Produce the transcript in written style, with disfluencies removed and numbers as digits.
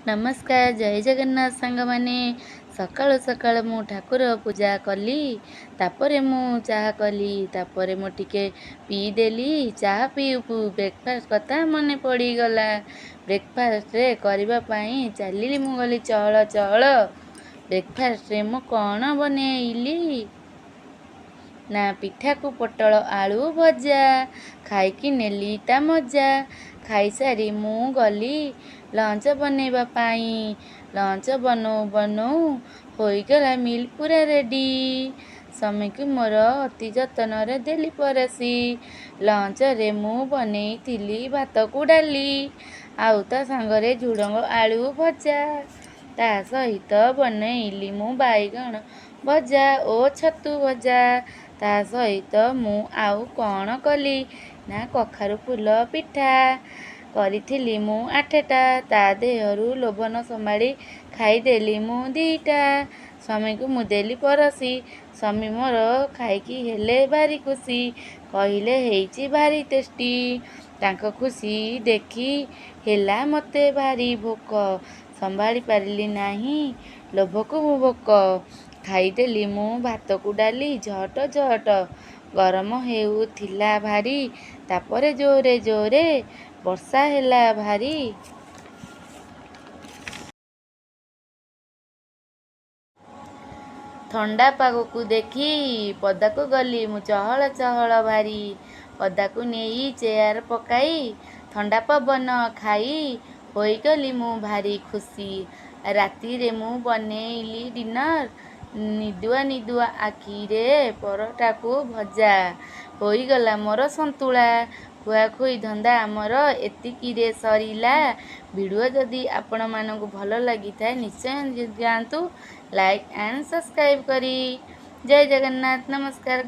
नमस्कार जय जगन्नाथ सांग माने सकाळु सकाळु मु ठाकुर पूजा कली तापरे मु चाह कली तापरे मु टिके पी देली चाह पीऊ ब्रेकफास्ट कथा मने पड़ी गला ब्रेकफास्ट रे करबा पई चलिली मु गली चहल चहल ब्रेकफास्ट रे मु कौन बनेइली ना पिठा को पोटल आलू भजा खाइकी नेली ता मजा खाई सारी मु गली लंच बनैबा पाई लंच बनौ बनौ होइगला मिल पूरा रेडी समय को मोर अति जतन रे देली परसी लंच रे मु बनैथिली भात को डाली आउ ता सांगरे झुडंग आलू भजा ता सहित बनैली मु बाइगण भजा ओ छतु भजा ता सहित मु आउ कौन कली ना कखारु फूल पिठा करिथिली मु 8टा ता देहरु लोभन संभाड़ी खाईदेली मु 2टा स्वामी को मु देली परसी स्वामी मोर खाईकी हेले भारी खुशी कहिले हेइची भारी टेस्टी तांको खुशी देखी हेला मते भारी भोक संभाड़ी पारिली नाही लोभ को मु भोक खाईदेली मु भात को डाली झट झट गरम हेउथिला भारी तापरे जोरे जोरे वर्षा हेला भारी ठंडा पाग को देखी पदा को गली मु चहल चहल भारी पदा को नहीं चेयर पकाई ठंडा पवन खाई होइगली मु भारी खुशी राती रे मु बनेइली डिनर निदुआ निदुआ आखी रे परोटा को भजा होइगला मोर संतुला खुआखुई धंदा आमर एतिकी रे सरिला वीडियो जदि आपण मानकु भल लगी थाए निश्चय जातु लाइक एंड सब्सक्राइब करी जय जगन्नाथ नमस्कार।